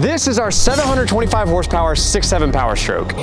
This is our 725 horsepower 6.7 Powerstroke.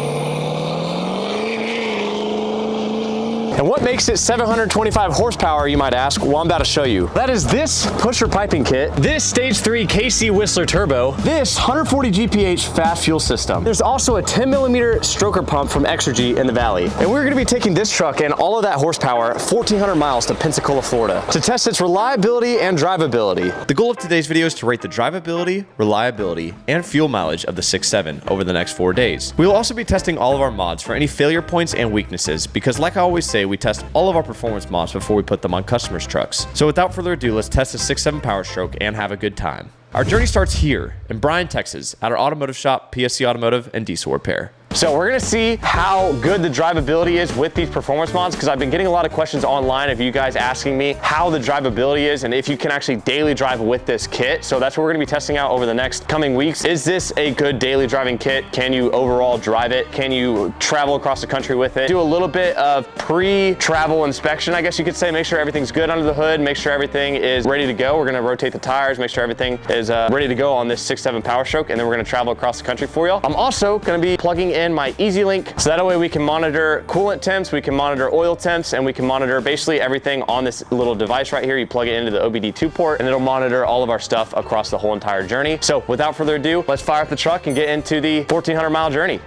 And what makes it 725 horsepower, you might ask? Well, I'm about to show you. That is this pusher piping kit, this stage 3 KC Whistler turbo, this 140 GPH fast fuel system. There's also a 10mm stroker pump from Exergy in the Valley. And we're gonna be taking this truck and all of that horsepower 1,400 miles to Pensacola, Florida to test its reliability and drivability. The goal of today's video is to rate the drivability, reliability, and fuel mileage of the 6.7 over the next 4 days. We will also be testing all of our mods for any failure points and weaknesses because, like I always say, we test all of our performance mods before we put them on customers' trucks. So without further ado, let's test the 6.7 Powerstroke and have a good time. Our journey starts here in Bryan, Texas, at our automotive shop, PSC Automotive and Diesel Repair. So we're gonna see how good the drivability is with these performance mods, because I've been getting a lot of questions online of you guys asking me how the drivability is and if you can actually daily drive with this kit. So that's what we're gonna be testing out over the next coming weeks. Is this a good daily driving kit? Can you overall drive it? Can you travel across the country with it? Do a little bit of pre-travel inspection, I guess you could say. Make sure everything's good under the hood, make sure everything is ready to go. We're gonna rotate the tires, make sure everything is ready to go on this 6.7 Powerstroke, and then we're gonna travel across the country for y'all. I'm also gonna be plugging in my EasyLink, so that way we can monitor coolant temps, we can monitor oil temps, and we can monitor basically everything on this little device right here. You plug it into the OBD2 port and it'll monitor all of our stuff across the whole entire journey. So without further ado, let's fire up the truck and get into the 1,400 mile journey.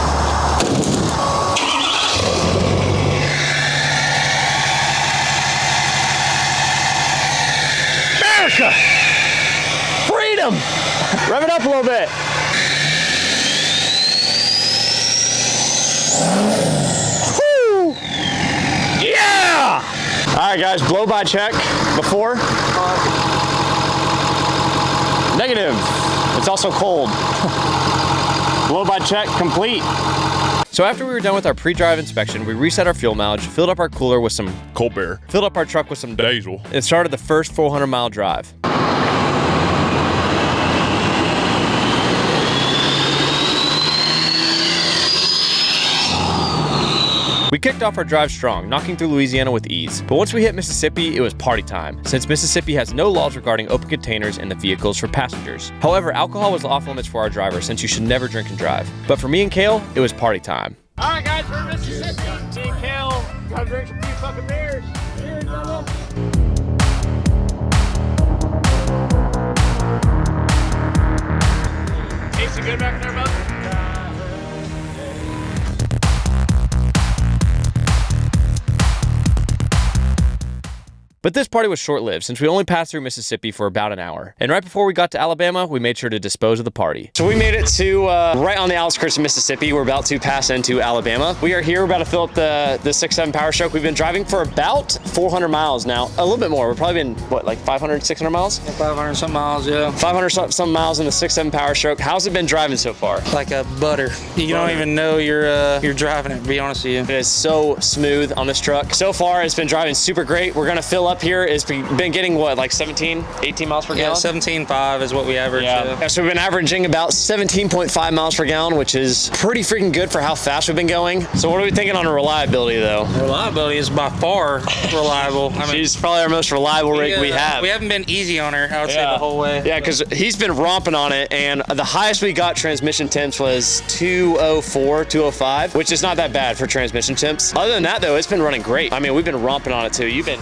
America! Freedom! Rev it up a little bit. Woo! Yeah! All right, guys, blow by check before. Negative. It's also cold. Blow by check complete. So after we were done with our pre-drive inspection, we reset our fuel mileage, filled up our cooler with some cold beer, filled up our truck with some diesel, and started the first 400 mile drive. We kicked off our drive strong, knocking through Louisiana with ease. But once we hit Mississippi, it was party time, since Mississippi has no laws regarding open containers in the vehicles for passengers. However, alcohol was off limits for our driver, since you should never drink and drive. But for me and Kale, it was party time. All right, guys, we're in Mississippi. Me and Kale gotta drink a few fucking beers. Cheers, brother. Tasting good back there, bud? But this party was short-lived, since we only passed through Mississippi for about an hour. And right before we got to Alabama, we made sure to dispose of the party. So we made it to right on the outskirts of Mississippi. We're about to pass into Alabama. We are here, we're about to fill up the 6.7 Powerstroke. We've been driving for about 400 miles now. A little bit more. We've probably been, what, like 500, 600 miles? Yeah, 500 some miles, yeah. 500 some miles in the 6.7 Powerstroke. How's it been driving so far? Like a butter. You don't even know you're driving it, to be honest with you. It is so smooth on this truck. So far, it's been driving super great. We're gonna fill up here. It's been getting what, like 17, 18 miles per gallon? Yeah, 17.5 is what we average. Yeah. So we've been averaging about 17.5 miles per gallon, which is pretty freaking good for how fast we've been going. So what are we thinking on reliability though? Reliability is by far reliable. I mean, she's probably our most reliable rig we have. We haven't been easy on her, I would say, the whole way. Yeah, because he's been romping on it, and the highest we got transmission temps was 204, 205, which is not that bad for transmission temps. Other than that though, it's been running great. I mean, we've been romping on it too. You've been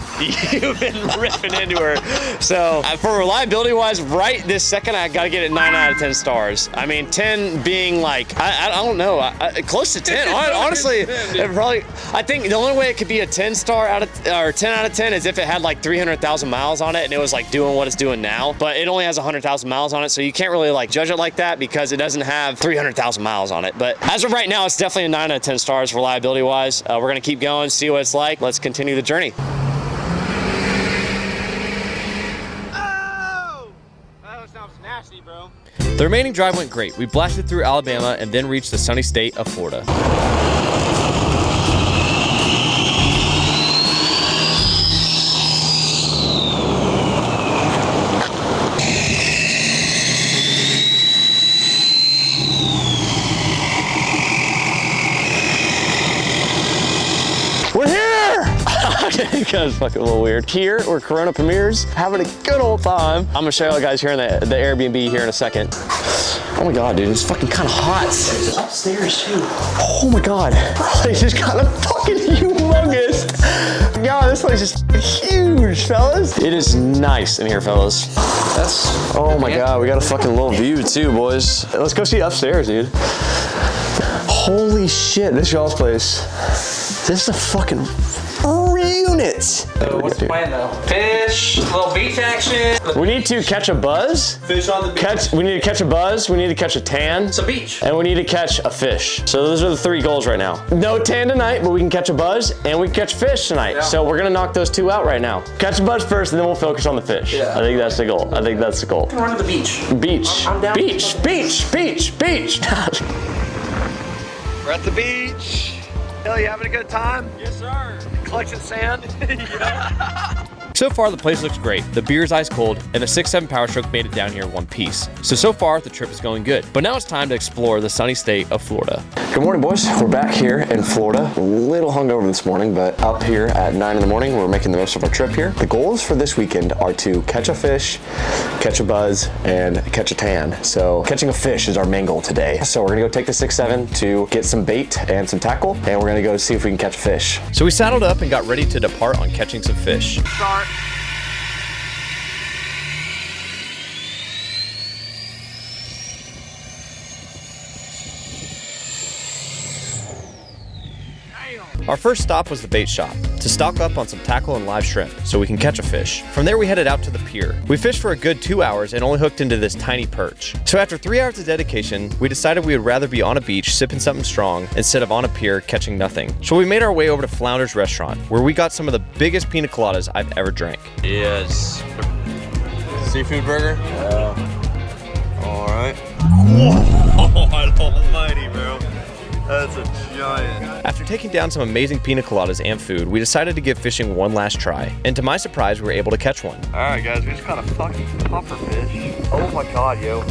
ripping into her. So for reliability wise, right this second, I got to get it 9 out of 10 stars. I mean, 10 being like, I don't know, close to 10. Honestly, it probably, I think the only way it could be a 10 star out of, or 10 out of 10 is if it had like 300,000 miles on it and it was like doing what it's doing now, but it only has 100,000 miles on it. So you can't really like judge it like that because it doesn't have 300,000 miles on it. But as of right now, it's definitely a 9 out of 10 stars reliability wise. We're going to keep going, see what it's like. Let's continue the journey. Bro. The remaining drive went great. We blasted through Alabama and then reached the sunny state of Florida. We're here! It's fucking a little weird. Here, we're Corona Premiers, having a good old time. I'm gonna show you guys here in the Airbnb here in a second. Oh my God, dude, it's fucking kind of hot. It's upstairs too. Oh my God, this place is kind of fucking humongous. God, this place is huge, fellas. It is nice in here, fellas. Oh my God, we got a fucking little view too, boys. Let's go see upstairs, dude. Holy shit, this y'all's place. This is a fucking unit. So what's the plan though? Fish, a little beach action. We need to catch a buzz. Fish on the beach. We need to catch a buzz. We need to catch a tan. Some beach. And we need to catch a fish. So those are the 3 goals right now. No tan tonight, but we can catch a buzz and we can catch fish tonight. Yeah. So we're gonna knock those 2 out right now. Catch a buzz first and then we'll focus on the fish. Yeah. I think that's the goal. I think that's the goal. Run to the beach. Beach. I'm down. Beach. Beach. Beach. Beach. We're at the beach. Hell, you having a good time? Yes, sir. Collecting sand? Yeah. So far, the place looks great. The beer's ice cold, and the 6.7 Powerstroke made it down here in one piece. So far, the trip is going good. But now it's time to explore the sunny state of Florida. Good morning, boys. We're back here in Florida. A little hungover this morning, but up here at 9 in the morning, we're making the most of our trip here. The goals for this weekend are to catch a fish, catch a buzz, and catch a tan. So catching a fish is our main goal today. So we're gonna go take the 6.7 to get some bait and some tackle, and we're gonna go see if we can catch a fish. So we saddled up and got ready to depart on catching some fish. Start. Our first stop was the bait shop, to stock up on some tackle and live shrimp, so we can catch a fish. From there we headed out to the pier. We fished for a good 2 hours and only hooked into this tiny perch. So after 3 hours of dedication, we decided we would rather be on a beach sipping something strong instead of on a pier catching nothing. So we made our way over to Flounder's Restaurant, where we got some of the biggest pina coladas I've ever drank. Yes. Seafood burger? Yeah. All right. Whoa, almighty, bro. That's a giant. After taking down some amazing pina coladas and food, we decided to give fishing one last try. And to my surprise, we were able to catch one. All right, guys, we just caught a fucking pufferfish. Oh my God, yo.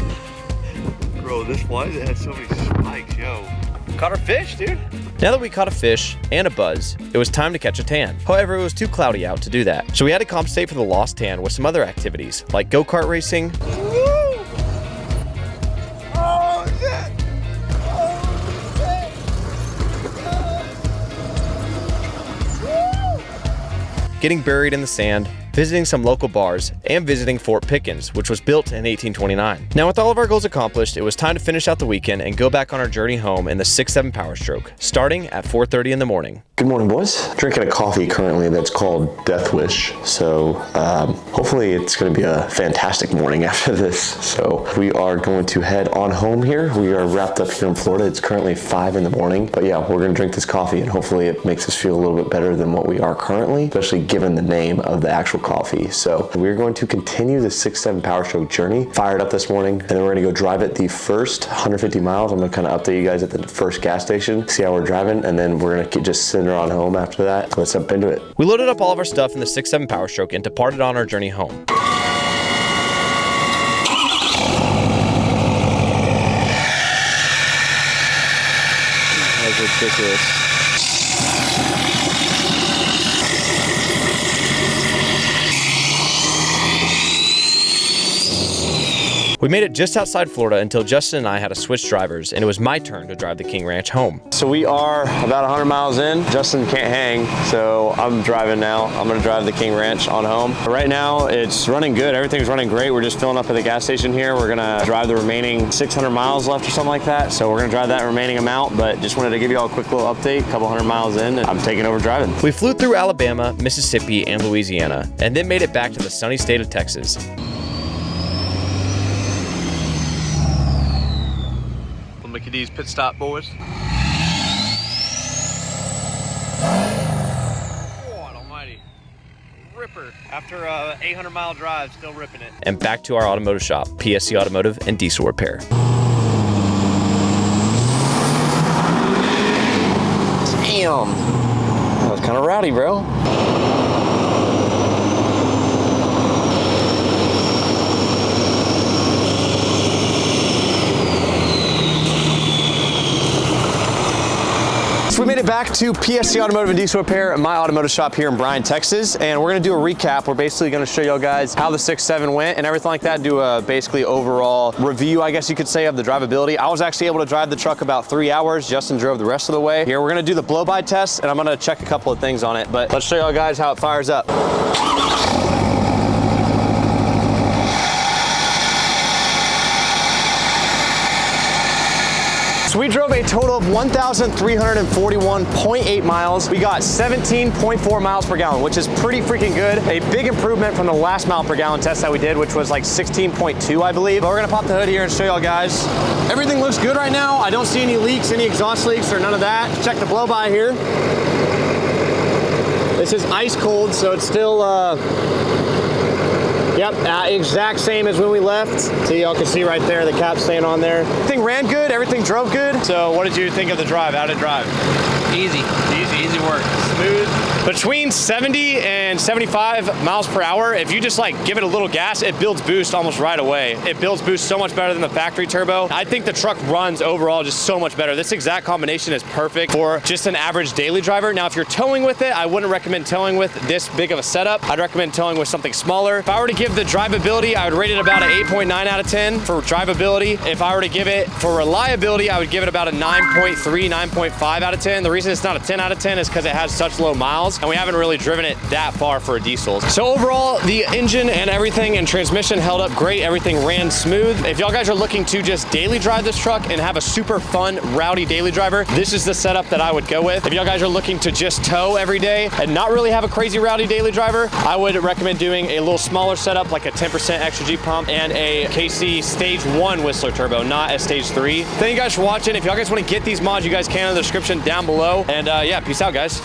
Bro, this why does it have so many spikes, yo? Caught our fish, dude. Now that we caught a fish and a buzz, it was time to catch a tan. However, it was too cloudy out to do that. So we had to compensate for the lost tan with some other activities, like go-kart racing, getting buried in the sand, visiting some local bars, and visiting Fort Pickens, which was built in 1829. Now with all of our goals accomplished, it was time to finish out the weekend and go back on our journey home in the 6.7 Powerstroke, starting at 4:30 in the morning. Good morning, boys. Drinking a coffee currently that's called Death Wish. So hopefully it's gonna be a fantastic morning after this. So we are going to head on home here. We are wrapped up here in Florida. It's currently 5 in the morning, but yeah, we're gonna drink this coffee and hopefully it makes us feel a little bit better than what we are currently, especially given the name of the actual coffee. So we're going to continue the 6.7 Powerstroke journey. Fired up this morning, and then we're gonna go drive it the first 150 miles. I'm gonna kind of update you guys at the first gas station, see how we're driving, and then we're gonna just send her on home after that. Let's jump into it. We loaded up all of our stuff in the 6.7 Powerstroke and departed on our journey home. That was ridiculous. We made it just outside Florida until Justin and I had to switch drivers, and it was my turn to drive the King Ranch home. So we are about 100 miles in. Justin can't hang, so I'm driving now. I'm gonna drive the King Ranch on home. Right now, it's running good. Everything's running great. We're just filling up at the gas station here. We're gonna drive the remaining 600 miles left or something like that. So we're gonna drive that remaining amount, but just wanted to give you all a quick little update. A couple 100 miles in, and I'm taking over driving. We flew through Alabama, Mississippi, and Louisiana, and then made it back to the sunny state of Texas. Mickey D's pit stop, boys. God almighty. Ripper. After a 800-mile drive, still ripping it. And back to our automotive shop, PSC Automotive and Diesel Repair. Damn. That was kind of rowdy, bro. we made it back to PSC Automotive and Diesel Repair, my automotive shop here in Bryan, Texas, and we're gonna do a recap. We're basically gonna show y'all guys how the 6.7 went and everything like that, do a basically overall review, I guess you could say, of the drivability. I was actually able to drive the truck about 3 hours. Justin drove the rest of the way. Here, we're gonna do the blow-by test, and I'm gonna check a couple of things on it, but let's show y'all guys how it fires up. So we drove a total of 1,341.8 miles. We got 17.4 miles per gallon, which is pretty freaking good. A big improvement from the last mile per gallon test that we did, which was like 16.2, I believe. But we're gonna pop the hood here and show y'all guys. Everything looks good right now. I don't see any leaks, any exhaust leaks or none of that. Check the blow by here. This is ice cold, so it's still, yep, exact same as when we left. So y'all can see right there, the cap staying on there. Everything ran good, everything drove good. So what did you think of the drive? How did it drive? Easy work. Smooth. Between 70 and 75 miles per hour, if you just like give it a little gas, it builds boost almost right away. It builds boost so much better than the factory turbo. I think the truck runs overall just so much better. This exact combination is perfect for just an average daily driver. Now, if you're towing with it, I wouldn't recommend towing with this big of a setup. I'd recommend towing with something smaller. If I were to give the drivability, I would rate it about an 8.9 out of 10 for drivability. If I were to give it for reliability, I would give it about a 9.3, 9.5 out of 10. The reason it's not a 10 out of 10 is because it has such low miles, and we haven't really driven it that far for a diesel. So overall, the engine and everything and transmission held up great. Everything ran smooth. If y'all guys are looking to just daily drive this truck and have a super fun, rowdy daily driver, this is the setup that I would go with. If y'all guys are looking to just tow every day and not really have a crazy rowdy daily driver, I would recommend doing a little smaller setup, like a 10% extra G pump and a KC Stage 1 Whistler turbo, not a Stage 3. Thank you guys for watching. If y'all guys want to get these mods, you guys can in the description down below. And yeah, peace out, guys.